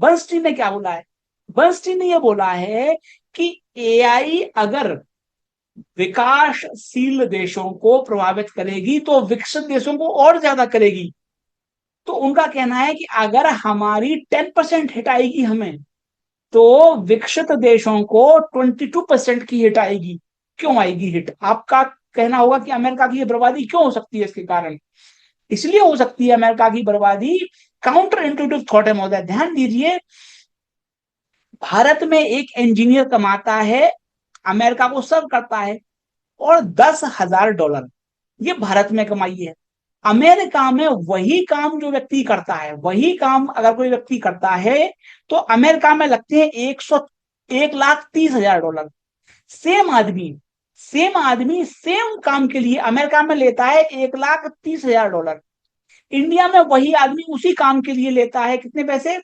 Bernstein ने क्या बोला है? बर्नस्टीन ने यह बोला है कि एआई अगर विकासशील देशों को प्रभावित करेगी तो विकसित देशों को और ज्यादा करेगी। तो उनका कहना है कि अगर हमारी 10% हिट आएगी हमें, तो विकसित देशों को 22% की हिट आएगी। क्यों आएगी हिट? आपका कहना होगा कि अमेरिका की बर्बादी क्यों हो सकती है इसके कारण? इसलिए हो सकती है अमेरिका की बर्बादी, काउंटर इंट्यूटिव थॉट है महोदय, ध्यान दीजिए। भारत में एक इंजीनियर कमाता है, अमेरिका को सर्व करता है, और $10,000 ये भारत में कमाई है। अमेरिका में वही काम जो व्यक्ति करता है, वही काम अगर कोई व्यक्ति करता है, तो अमेरिका में लगते हैं 1,30,000 डॉलर। सेम आदमी सेम काम के लिए अमेरिका में लेता है 1,30,000 डॉलर। इंडिया में वही आदमी उसी काम के लिए लेता है कितने पैसे?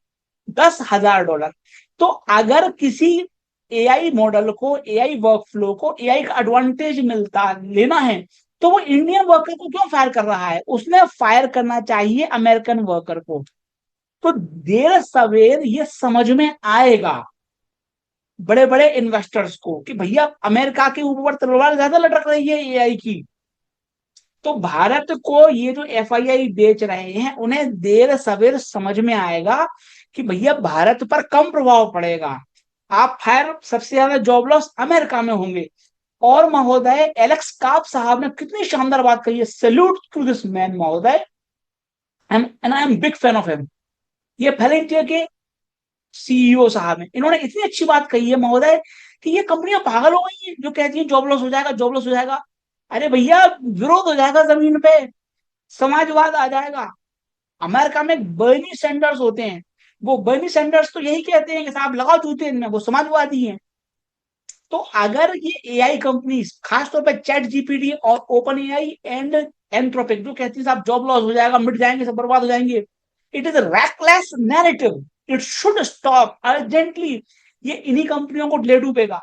$10,000। तो अगर किसी एआई मॉडल को, एआई वर्कफ्लो को, एआई का एडवांटेज मिलता लेना है, तो वो इंडियन वर्कर को क्यों फायर कर रहा है? उसने फायर करना चाहिए अमेरिकन वर्कर को। तो देर सवेर ये समझ में आएगा बड़े बड़े इन्वेस्टर्स को कि भैया अमेरिका के ऊपर तलवार ज्यादा लटक रही है एआई की। तो भारत को ये जो एफआईआई बेच रहे हैं, उन्हें देर सवेर समझ में आएगा कि भैया भारत पर कम प्रभाव पड़ेगा। आप फायर, सबसे ज्यादा जॉब लॉस अमेरिका में होंगे। और महोदय, एलेक्स कार्प साहब ने कितनी शानदार बात कही है, सैल्यूट टू दिस मैन महोदय, and I am big fan of him. ये पेलेंटियर के सीईओ साहब हैं, इन्होंने इतनी अच्छी बात कही है महोदय कि ये कंपनियां पागल हो गई हैं जो कहती हैं जॉब लॉस हो जाएगा, जॉब लॉस हो जाएगा। अरे भैया, विरोध हो जाएगा जमीन पे, समाजवाद आ जाएगा। अमेरिका में बर्नी सैंडर्स होते हैं, वो बर्नी सैंडर्स तो यही कहते हैं कि साहब लगाओ जूते इनमें, वो समाजवादी हैं। तो अगर ये एआई कंपनी, खासतौर पर चैट जीपीटी और ओपन एआई एंड एंथ्रोपिक, जो कहती है साहब जॉब लॉस हो जाएगा, मिट जाएंगे, सब बर्बाद हो जाएंगे, it is a reckless narrative, it should stop urgently. ये इन्हीं कंपनियों को ले डूबेगा।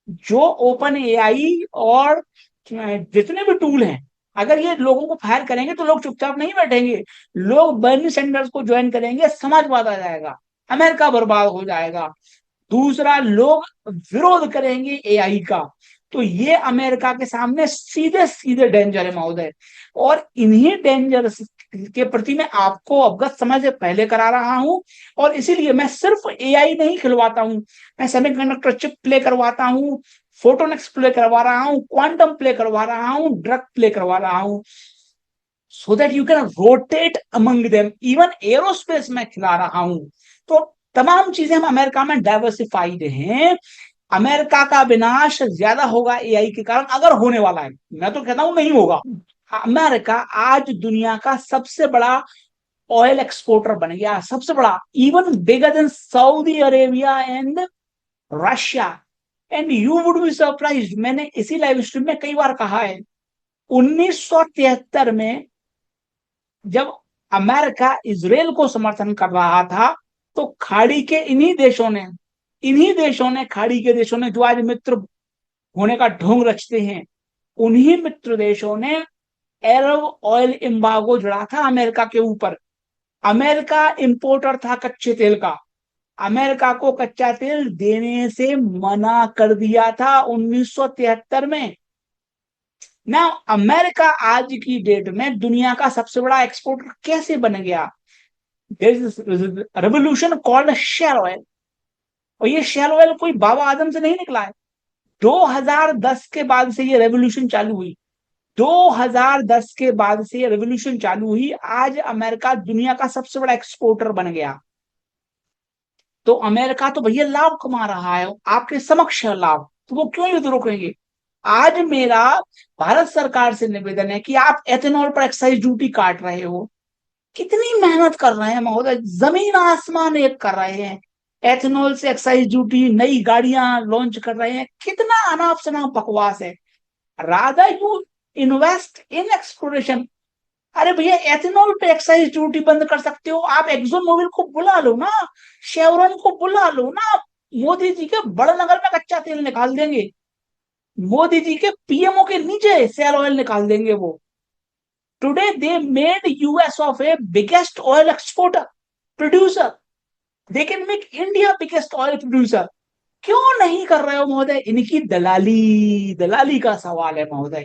जो ओपन एआई और जितने भी टूल हैं, अगर ये लोगों को फायर करेंगे तो लोग चुपचाप नहीं बैठेंगे, लोग बर्नी सैंडर्स को ज्वाइन करेंगे, समाजवाद आ जाएगा, अमेरिका बर्बाद हो जाएगा। दूसरा, लोग विरोध करेंगे एआई का। तो ये अमेरिका के सामने सीधे सीधे डेंजर है महोदय। और इन्हीं डेंजर के प्रति मैं आपको अवगत समय से पहले करा रहा हूं। और इसीलिए मैं सिर्फ एआई नहीं खिलवाता हूं, मैं सेमीकंडक्टर चिप प्ले करवाता हूं, फोटोनिक्स प्ले करवा रहा हूं, क्वांटम प्ले करवा रहा हूं, ड्रग प्ले करवा रहा हूं, so that you can rotate among them. Even aerospace में खिला रहा हूं। तो तमाम चीजें हम अमेरिका में डाइवर्सिफाइड हैं। अमेरिका का विनाश ज्यादा होगा एआई के कारण, अगर होने वाला है, मैं तो कहता हूं नहीं होगा। अमेरिका आज दुनिया का सबसे बड़ा ऑयल एक्सपोर्टर बन गया, सबसे बड़ा, even bigger than Saudi Arabia and Russia. And you would be surprise, मैंने इसी लाइव स्ट्रीम में कई बार कहा है, 1973 में जब अमेरिका इसराइल को समर्थन कर रहा था, तो खाड़ी के इन्हीं देशों ने खाड़ी के देशों ने, जो आज मित्र होने का ढोंग रचते हैं, उन्हीं मित्र देशों ने अरब ऑयल एम्बार्गो जड़ा था अमेरिका के ऊपर। अमेरिका इंपोर्टर था कच्चे तेल का, अमेरिका को कच्चा तेल देने से मना कर दिया था 1973 में। ना, अमेरिका आज की डेट में दुनिया का सबसे बड़ा एक्सपोर्टर कैसे बन गया? Revolution called shale oil. और ये शेल ऑयल कोई बाबा आदम से नहीं निकला है। 2010 के बाद से ये रेवोल्यूशन चालू हुई, 2010 के बाद से ये रेवोल्यूशन चालू हुई। आज अमेरिका दुनिया का सबसे बड़ा एक्सपोर्टर बन गया। तो अमेरिका तो भैया लाभ कमा रहा है, आपके समक्ष है लाभ, तो वो क्यों युद्ध रोकेंगे? आज मेरा भारत सरकार से निवेदन है कि आप एथेनॉल पर एक्साइज ड्यूटी काट रहे हो, कितनी मेहनत कर रहे हैं महोदय, जमीन आसमान एक कर रहे हैं, एथेनॉल से एक्साइज ड्यूटी, नई गाड़ियां लॉन्च कर रहे हैं, कितना अनाप शनाप बकवास है। Rather you invest in exploration. अरे भैया, एथेनॉल पे एक्साइज ड्यूटी बंद कर सकते हो, आप एक्सोन मोबिल को बुला लो ना, शेवरॉन को बुला लो ना, मोदी जी के बड़नगर में कच्चा तेल निकाल देंगे, मोदी जी के पीएमओ के नीचे सेल ऑयल निकाल देंगे वो। Today they made US of A biggest oil exporter, producer. They can make India biggest oil producer. क्यों नहीं कर रहे हो महोदय? इनकी दलाली, दलाली का सवाल है महोदय।